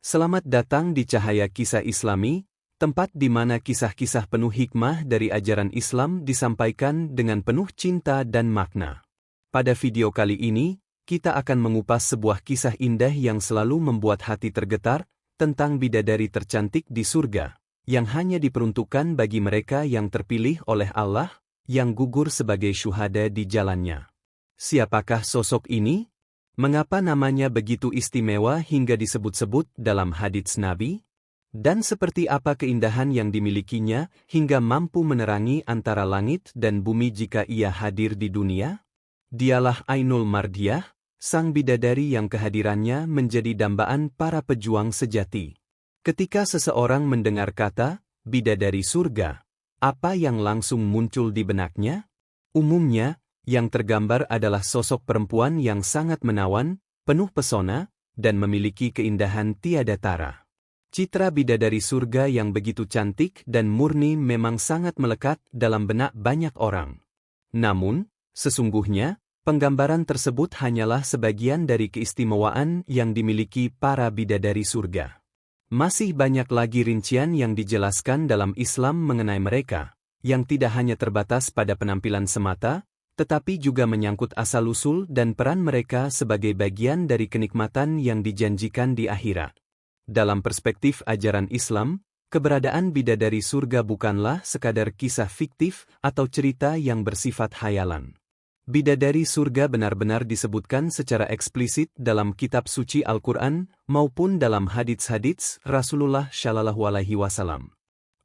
Selamat datang di Cahaya Kisah Islami, tempat di mana kisah-kisah penuh hikmah dari ajaran Islam disampaikan dengan penuh cinta dan makna. Pada video kali ini, kita akan mengupas sebuah kisah indah yang selalu membuat hati tergetar, tentang bidadari tercantik di surga, yang hanya diperuntukkan bagi mereka yang terpilih oleh Allah, yang gugur sebagai syuhada di jalannya. Siapakah sosok ini? Mengapa namanya begitu istimewa hingga disebut-sebut dalam hadits Nabi? Dan seperti apa keindahan yang dimilikinya hingga mampu menerangi antara langit dan bumi jika ia hadir di dunia? Dialah Ainul Mardiyah, sang bidadari yang kehadirannya menjadi dambaan para pejuang sejati. Ketika seseorang mendengar kata bidadari surga, apa yang langsung muncul di benaknya? Umumnya, yang tergambar adalah sosok perempuan yang sangat menawan, penuh pesona, dan memiliki keindahan tiada tara. Citra bidadari surga yang begitu cantik dan murni memang sangat melekat dalam benak banyak orang. Namun, sesungguhnya, penggambaran tersebut hanyalah sebagian dari keistimewaan yang dimiliki para bidadari surga. Masih banyak lagi rincian yang dijelaskan dalam Islam mengenai mereka, yang tidak hanya terbatas pada penampilan semata, tetapi juga menyangkut asal-usul dan peran mereka sebagai bagian dari kenikmatan yang dijanjikan di akhirat. Dalam perspektif ajaran Islam, keberadaan bidadari surga bukanlah sekadar kisah fiktif atau cerita yang bersifat khayalan. Bidadari surga benar-benar disebutkan secara eksplisit dalam kitab suci Al-Quran maupun dalam hadits-hadits Rasulullah Shallallahu Alaihi Wasallam.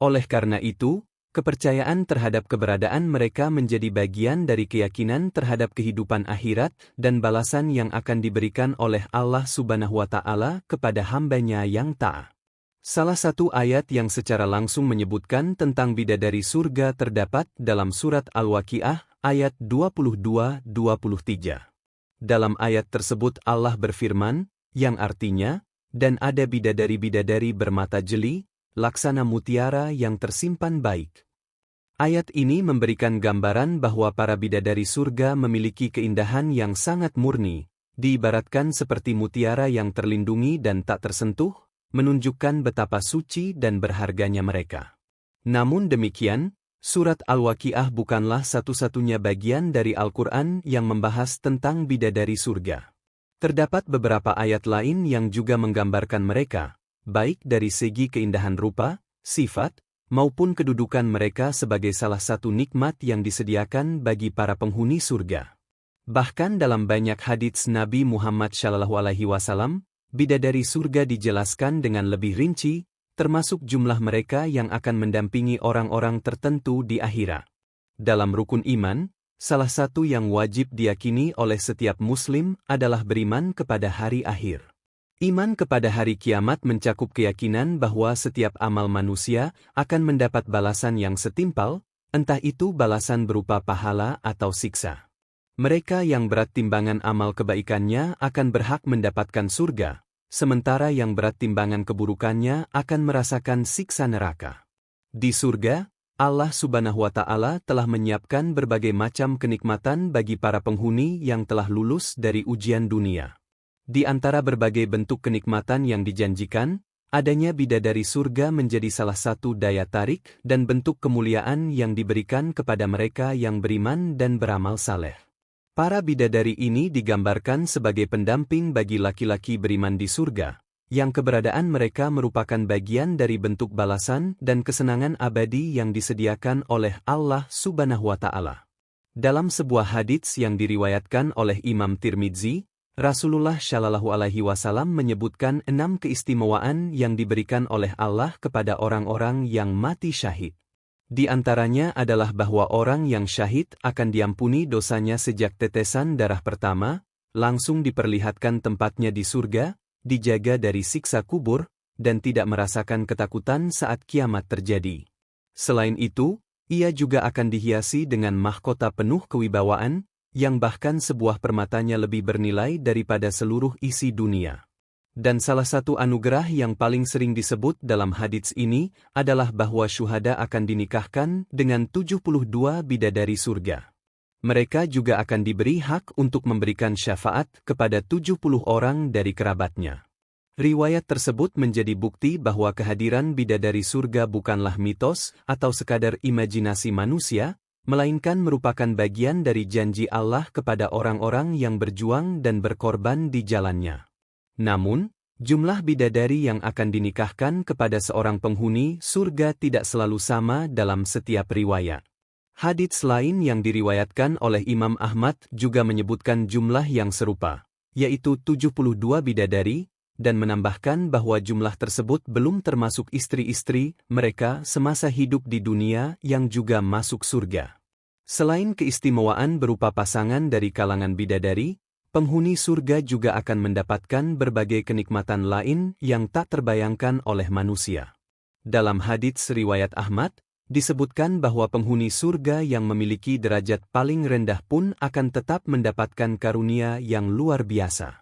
Oleh karena itu, kepercayaan terhadap keberadaan mereka menjadi bagian dari keyakinan terhadap kehidupan akhirat dan balasan yang akan diberikan oleh Allah Subhanahu wa Ta'ala kepada hamba-Nya yang taat. Salah satu ayat yang secara langsung menyebutkan tentang bidadari surga terdapat dalam surat Al-Waqiah ayat 22-23. Dalam ayat tersebut Allah berfirman, yang artinya, dan ada bidadari-bidadari bermata jeli, laksana mutiara yang tersimpan baik. Ayat ini memberikan gambaran bahwa para bidadari surga memiliki keindahan yang sangat murni, diibaratkan seperti mutiara yang terlindungi dan tak tersentuh, menunjukkan betapa suci dan berharganya mereka. Namun demikian, surat Al-Waqiah bukanlah satu-satunya bagian dari Al-Quran yang membahas tentang bidadari surga. Terdapat beberapa ayat lain yang juga menggambarkan mereka, baik dari segi keindahan rupa, sifat, maupun kedudukan mereka sebagai salah satu nikmat yang disediakan bagi para penghuni surga. Bahkan dalam banyak hadits Nabi Muhammad SAW, bidadari surga dijelaskan dengan lebih rinci, termasuk jumlah mereka yang akan mendampingi orang-orang tertentu di akhirat. Dalam rukun iman, salah satu yang wajib diyakini oleh setiap muslim adalah beriman kepada hari akhir. Iman kepada hari kiamat mencakup keyakinan bahwa setiap amal manusia akan mendapat balasan yang setimpal, entah itu balasan berupa pahala atau siksa. Mereka yang berat timbangan amal kebaikannya akan berhak mendapatkan surga, sementara yang berat timbangan keburukannya akan merasakan siksa neraka. Di surga, Allah Subhanahu wa Ta'ala telah menyiapkan berbagai macam kenikmatan bagi para penghuni yang telah lulus dari ujian dunia. Di antara berbagai bentuk kenikmatan yang dijanjikan, adanya bidadari surga menjadi salah satu daya tarik dan bentuk kemuliaan yang diberikan kepada mereka yang beriman dan beramal saleh. Para bidadari ini digambarkan sebagai pendamping bagi laki-laki beriman di surga, yang keberadaan mereka merupakan bagian dari bentuk balasan dan kesenangan abadi yang disediakan oleh Allah Subhanahu wa Ta'ala. Dalam sebuah hadits yang diriwayatkan oleh Imam Tirmidzi, Rasulullah Shallallahu Alaihi Wasallam menyebutkan 6 keistimewaan yang diberikan oleh Allah kepada orang-orang yang mati syahid. Di antaranya adalah bahwa orang yang syahid akan diampuni dosanya sejak tetesan darah pertama, langsung diperlihatkan tempatnya di surga, dijaga dari siksa kubur, dan tidak merasakan ketakutan saat kiamat terjadi. Selain itu, ia juga akan dihiasi dengan mahkota penuh kewibawaan, yang bahkan sebuah permatanya lebih bernilai daripada seluruh isi dunia. Dan salah satu anugerah yang paling sering disebut dalam hadits ini adalah bahwa syuhada akan dinikahkan dengan 72 bidadari surga. Mereka juga akan diberi hak untuk memberikan syafaat kepada 70 orang dari kerabatnya. Riwayat tersebut menjadi bukti bahwa kehadiran bidadari surga bukanlah mitos atau sekadar imajinasi manusia, melainkan merupakan bagian dari janji Allah kepada orang-orang yang berjuang dan berkorban di jalannya. Namun, jumlah bidadari yang akan dinikahkan kepada seorang penghuni surga tidak selalu sama dalam setiap riwayat. Hadits lain yang diriwayatkan oleh Imam Ahmad juga menyebutkan jumlah yang serupa, yaitu 72 bidadari, dan menambahkan bahwa jumlah tersebut belum termasuk istri-istri mereka semasa hidup di dunia yang juga masuk surga. Selain keistimewaan berupa pasangan dari kalangan bidadari, penghuni surga juga akan mendapatkan berbagai kenikmatan lain yang tak terbayangkan oleh manusia. Dalam hadits riwayat Ahmad, disebutkan bahwa penghuni surga yang memiliki derajat paling rendah pun akan tetap mendapatkan karunia yang luar biasa.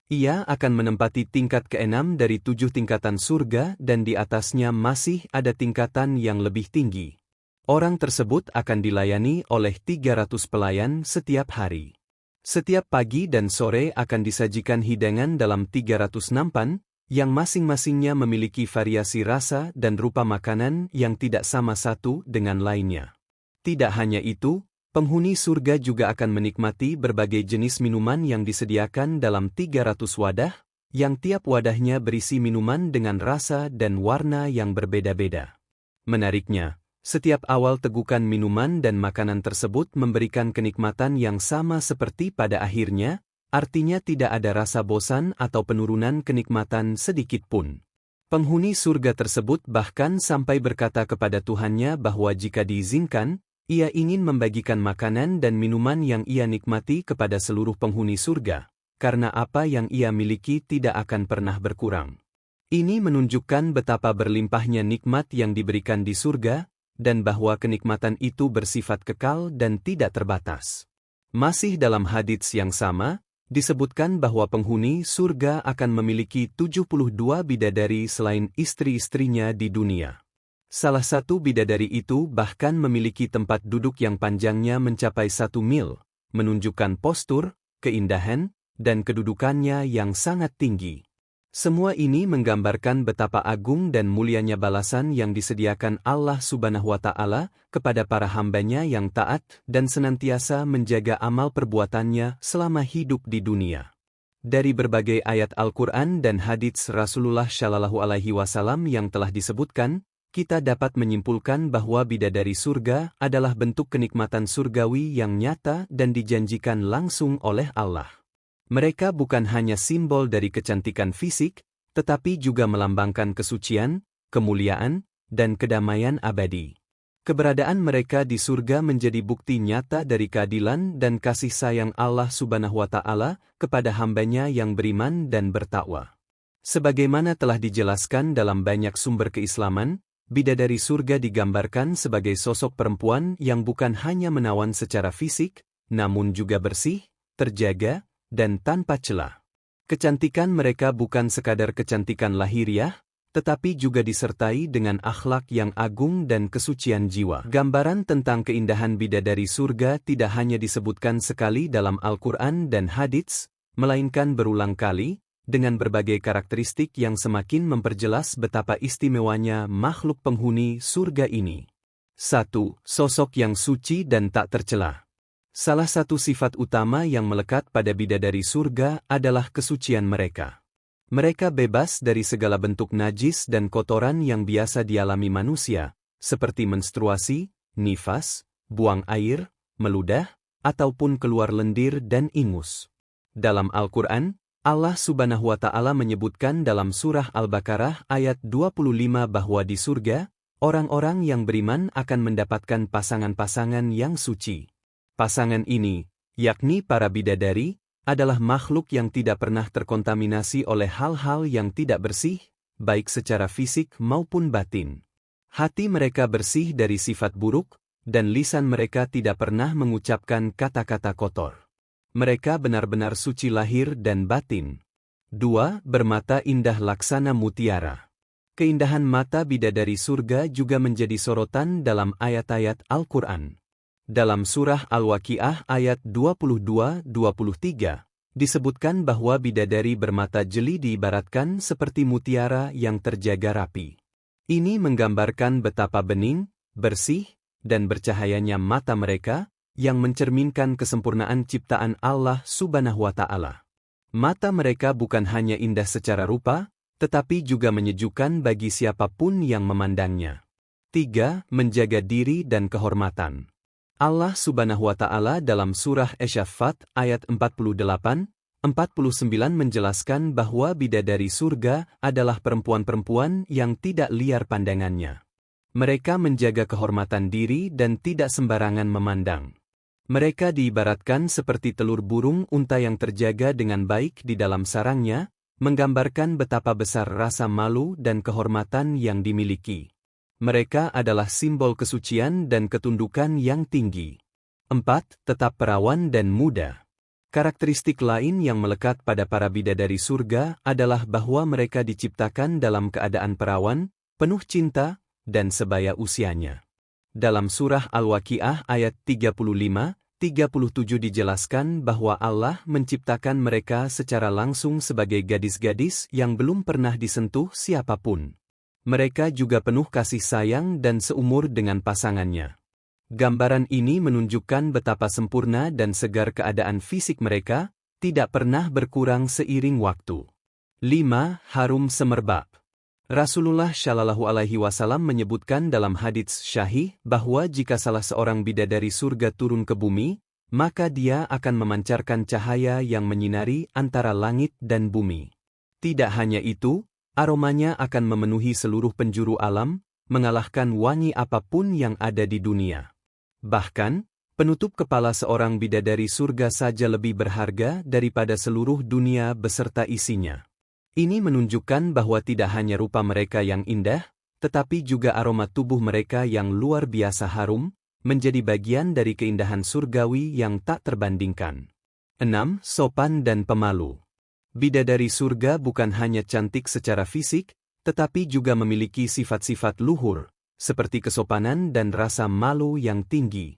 Ia akan menempati tingkat ke-6 dari 7 tingkatan surga dan di atasnya masih ada tingkatan yang lebih tinggi. Orang tersebut akan dilayani oleh 300 pelayan setiap hari. Setiap pagi dan sore akan disajikan hidangan dalam 300 nampan, yang masing-masingnya memiliki variasi rasa dan rupa makanan yang tidak sama satu dengan lainnya. Tidak hanya itu, penghuni surga juga akan menikmati berbagai jenis minuman yang disediakan dalam 300 wadah, yang tiap wadahnya berisi minuman dengan rasa dan warna yang berbeda-beda. Menariknya, setiap awal tegukan minuman dan makanan tersebut memberikan kenikmatan yang sama seperti pada akhirnya, artinya tidak ada rasa bosan atau penurunan kenikmatan sedikit pun. Penghuni surga tersebut bahkan sampai berkata kepada Tuhannya bahwa jika diizinkan, ia ingin membagikan makanan dan minuman yang ia nikmati kepada seluruh penghuni surga, karena apa yang ia miliki tidak akan pernah berkurang. Ini menunjukkan betapa berlimpahnya nikmat yang diberikan di surga, dan bahwa kenikmatan itu bersifat kekal dan tidak terbatas. Masih dalam hadits yang sama, disebutkan bahwa penghuni surga akan memiliki 72 bidadari selain istri-istrinya di dunia. Salah satu bidadari itu bahkan memiliki tempat duduk yang panjangnya mencapai 1 mil, menunjukkan postur, keindahan, dan kedudukannya yang sangat tinggi. Semua ini menggambarkan betapa agung dan mulianya balasan yang disediakan Allah Subhanahu wa Ta'ala kepada para hambanya yang taat dan senantiasa menjaga amal perbuatannya selama hidup di dunia. Dari berbagai ayat Al-Quran dan hadits Rasulullah Shallallahu Alaihi Wasallam yang telah disebutkan, kita dapat menyimpulkan bahwa bidadari surga adalah bentuk kenikmatan surgawi yang nyata dan dijanjikan langsung oleh Allah. Mereka bukan hanya simbol dari kecantikan fisik, tetapi juga melambangkan kesucian, kemuliaan, dan kedamaian abadi. Keberadaan mereka di surga menjadi bukti nyata dari keadilan dan kasih sayang Allah Subhanahu wa Ta'ala kepada hambanya yang beriman dan bertakwa. Sebagaimana telah dijelaskan dalam banyak sumber keislaman, bidadari surga digambarkan sebagai sosok perempuan yang bukan hanya menawan secara fisik, namun juga bersih, terjaga, dan tanpa celah. Kecantikan mereka bukan sekadar kecantikan lahiriah, tetapi juga disertai dengan akhlak yang agung dan kesucian jiwa. Gambaran tentang keindahan bidadari surga tidak hanya disebutkan sekali dalam Al-Quran dan hadits, melainkan berulang kali, dengan berbagai karakteristik yang semakin memperjelas betapa istimewanya makhluk penghuni surga ini. 1. Sosok yang suci dan tak tercela. Salah satu sifat utama yang melekat pada bidadari surga adalah kesucian mereka. Mereka bebas dari segala bentuk najis dan kotoran yang biasa dialami manusia, seperti menstruasi, nifas, buang air, meludah, ataupun keluar lendir dan ingus. Dalam Al-Quran, Allah Subhanahu wa Ta'ala menyebutkan dalam surah Al-Baqarah ayat 25 bahwa di surga, orang-orang yang beriman akan mendapatkan pasangan-pasangan yang suci. Pasangan ini, yakni para bidadari, adalah makhluk yang tidak pernah terkontaminasi oleh hal-hal yang tidak bersih, baik secara fisik maupun batin. Hati mereka bersih dari sifat buruk, dan lisan mereka tidak pernah mengucapkan kata-kata kotor. Mereka benar-benar suci lahir dan batin. 2. Bermata indah laksana mutiara. Keindahan mata bidadari surga juga menjadi sorotan dalam ayat-ayat Al-Quran. Dalam surah Al-Waqiah ayat 22-23, Disebutkan bahwa bidadari bermata jeli diibaratkan seperti mutiara yang terjaga rapi. Ini menggambarkan betapa bening, bersih, dan bercahayanya mata mereka, yang mencerminkan kesempurnaan ciptaan Allah Subhanahu wa Ta'ala. Mata mereka bukan hanya indah secara rupa, tetapi juga menyejukkan bagi siapapun yang memandangnya. 3. Menjaga diri dan kehormatan. Allah Subhanahu wa Ta'ala dalam surah Asy-Syaffat ayat 48-49 menjelaskan bahwa bidadari surga adalah perempuan-perempuan yang tidak liar pandangannya. Mereka menjaga kehormatan diri dan tidak sembarangan memandang. Mereka diibaratkan seperti telur burung unta yang terjaga dengan baik di dalam sarangnya, menggambarkan betapa besar rasa malu dan kehormatan yang dimiliki. Mereka adalah simbol kesucian dan ketundukan yang tinggi. 4. Tetap perawan dan muda. Karakteristik lain yang melekat pada para bidadari surga adalah bahwa mereka diciptakan dalam keadaan perawan, penuh cinta, dan sebaya usianya. Dalam surah Al-Waqiah ayat 35-37 dijelaskan bahwa Allah menciptakan mereka secara langsung sebagai gadis-gadis yang belum pernah disentuh siapapun. Mereka juga penuh kasih sayang dan seumur dengan pasangannya. Gambaran ini menunjukkan betapa sempurna dan segar keadaan fisik mereka, tidak pernah berkurang seiring waktu. 5. Harum semerbak. Rasulullah Shallallahu Alaihi Wasallam menyebutkan dalam hadits syahih bahwa jika salah seorang bidadari surga turun ke bumi, maka dia akan memancarkan cahaya yang menyinari antara langit dan bumi. Tidak hanya itu, aromanya akan memenuhi seluruh penjuru alam, mengalahkan wangi apapun yang ada di dunia. Bahkan, penutup kepala seorang bidadari surga saja lebih berharga daripada seluruh dunia beserta isinya. Ini menunjukkan bahwa tidak hanya rupa mereka yang indah, tetapi juga aroma tubuh mereka yang luar biasa harum, menjadi bagian dari keindahan surgawi yang tak terbandingkan. 6. Sopan dan pemalu. Bidadari surga bukan hanya cantik secara fisik, tetapi juga memiliki sifat-sifat luhur, seperti kesopanan dan rasa malu yang tinggi.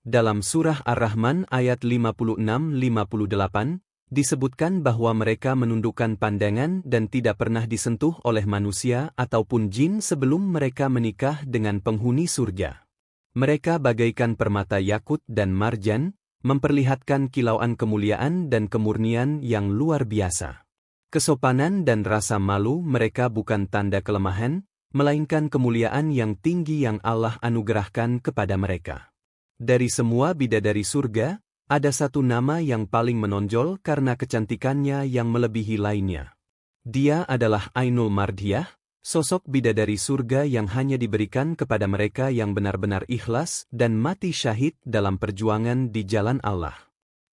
Dalam surah Ar-Rahman ayat 56-58, disebutkan bahwa mereka menundukkan pandangan dan tidak pernah disentuh oleh manusia ataupun jin sebelum mereka menikah dengan penghuni surga. Mereka bagaikan permata yakut dan marjan, memperlihatkan kilauan kemuliaan dan kemurnian yang luar biasa. Kesopanan dan rasa malu mereka bukan tanda kelemahan, melainkan kemuliaan yang tinggi yang Allah anugerahkan kepada mereka. Dari semua bidadari surga, ada satu nama yang paling menonjol karena kecantikannya yang melebihi lainnya. Dia adalah Ainul Mardiyah, sosok bidadari surga yang hanya diberikan kepada mereka yang benar-benar ikhlas dan mati syahid dalam perjuangan di jalan Allah.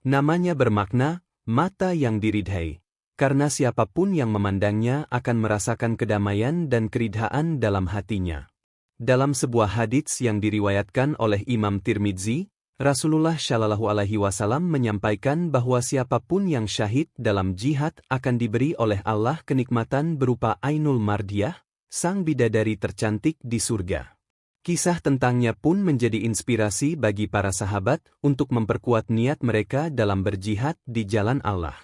Namanya bermakna, mata yang diridhai, karena siapapun yang memandangnya akan merasakan kedamaian dan keridhaan dalam hatinya. Dalam sebuah hadits yang diriwayatkan oleh Imam Tirmidzi, Rasulullah Shallallahu Alaihi Wasallam menyampaikan bahwa siapapun yang syahid dalam jihad akan diberi oleh Allah kenikmatan berupa Ainul Mardiyah, sang bidadari tercantik di surga. Kisah tentangnya pun menjadi inspirasi bagi para sahabat untuk memperkuat niat mereka dalam berjihad di jalan Allah.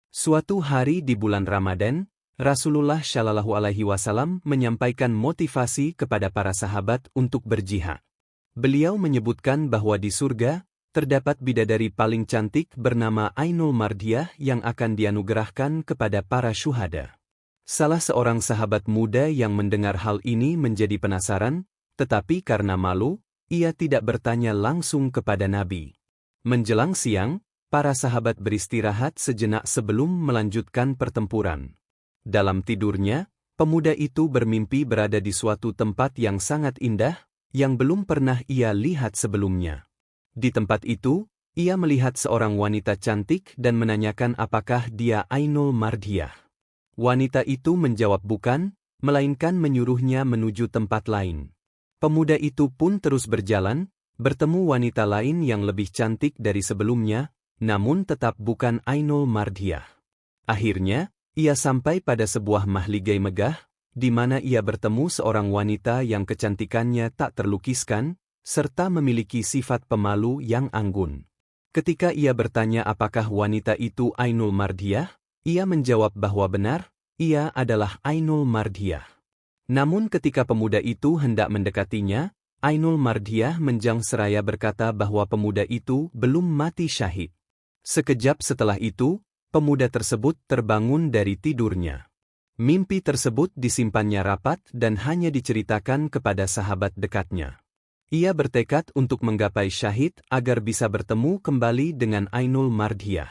Suatu hari di bulan Ramadan, Rasulullah Shallallahu Alaihi Wasallam menyampaikan motivasi kepada para sahabat untuk berjihad. Beliau menyebutkan bahwa di surga, terdapat bidadari paling cantik bernama Ainul Mardiyah yang akan dianugerahkan kepada para syuhada. Salah seorang sahabat muda yang mendengar hal ini menjadi penasaran, tetapi karena malu, ia tidak bertanya langsung kepada Nabi. Menjelang siang, para sahabat beristirahat sejenak sebelum melanjutkan pertempuran. Dalam tidurnya, pemuda itu bermimpi berada di suatu tempat yang sangat indah, yang belum pernah ia lihat sebelumnya. Di tempat itu, ia melihat seorang wanita cantik dan menanyakan apakah dia Ainul Mardiyah. Wanita itu menjawab bukan, melainkan menyuruhnya menuju tempat lain. Pemuda itu pun terus berjalan, bertemu wanita lain yang lebih cantik dari sebelumnya, namun tetap bukan Ainul Mardiyah. Akhirnya, ia sampai pada sebuah mahligai megah, di mana ia bertemu seorang wanita yang kecantikannya tak terlukiskan, serta memiliki sifat pemalu yang anggun. Ketika ia bertanya apakah wanita itu Ainul Mardiyah, ia menjawab bahwa benar, ia adalah Ainul Mardiyah. Namun ketika pemuda itu hendak mendekatinya, Ainul Mardiyah menjang seraya berkata bahwa pemuda itu belum mati syahid. Sekejap setelah itu, pemuda tersebut terbangun dari tidurnya. Mimpi tersebut disimpannya rapat dan hanya diceritakan kepada sahabat dekatnya. Ia bertekad untuk menggapai syahid agar bisa bertemu kembali dengan Ainul Mardiyah.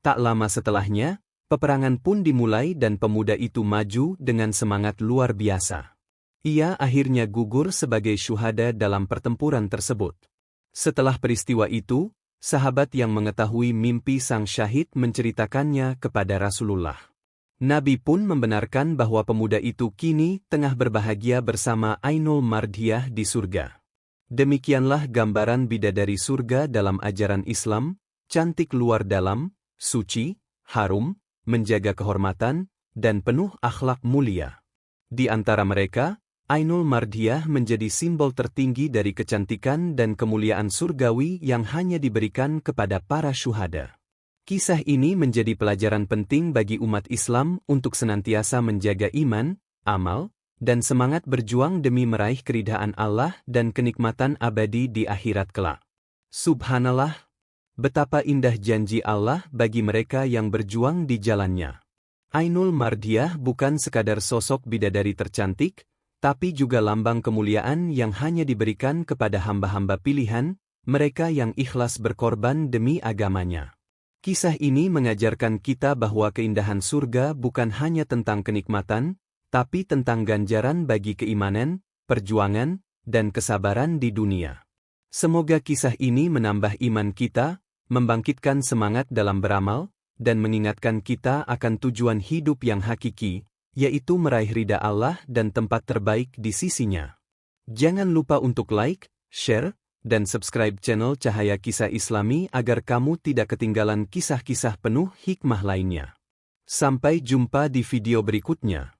Tak lama setelahnya, peperangan pun dimulai dan pemuda itu maju dengan semangat luar biasa. Ia akhirnya gugur sebagai syuhada dalam pertempuran tersebut. Setelah peristiwa itu, sahabat yang mengetahui mimpi sang syahid menceritakannya kepada Rasulullah. Nabi pun membenarkan bahwa pemuda itu kini tengah berbahagia bersama Ainul Mardiyah di surga. Demikianlah gambaran bidadari surga dalam ajaran Islam, cantik luar dalam, suci, harum, menjaga kehormatan, dan penuh akhlak mulia. Di antara mereka, Ainul Mardiyah menjadi simbol tertinggi dari kecantikan dan kemuliaan surgawi yang hanya diberikan kepada para syuhada. Kisah ini menjadi pelajaran penting bagi umat Islam untuk senantiasa menjaga iman, amal, dan semangat berjuang demi meraih keridhaan Allah dan kenikmatan abadi di akhirat kelak. Subhanallah, betapa indah janji Allah bagi mereka yang berjuang di jalannya. Ainul Mardiyah bukan sekadar sosok bidadari tercantik, tapi juga lambang kemuliaan yang hanya diberikan kepada hamba-hamba pilihan, mereka yang ikhlas berkorban demi agamanya. Kisah ini mengajarkan kita bahwa keindahan surga bukan hanya tentang kenikmatan, tapi tentang ganjaran bagi keimanan, perjuangan, dan kesabaran di dunia. Semoga kisah ini menambah iman kita, membangkitkan semangat dalam beramal, dan mengingatkan kita akan tujuan hidup yang hakiki, yaitu meraih ridha Allah dan tempat terbaik di sisinya. Jangan lupa untuk like, share, dan subscribe channel Cahaya Kisah Islami agar kamu tidak ketinggalan kisah-kisah penuh hikmah lainnya. Sampai jumpa di video berikutnya.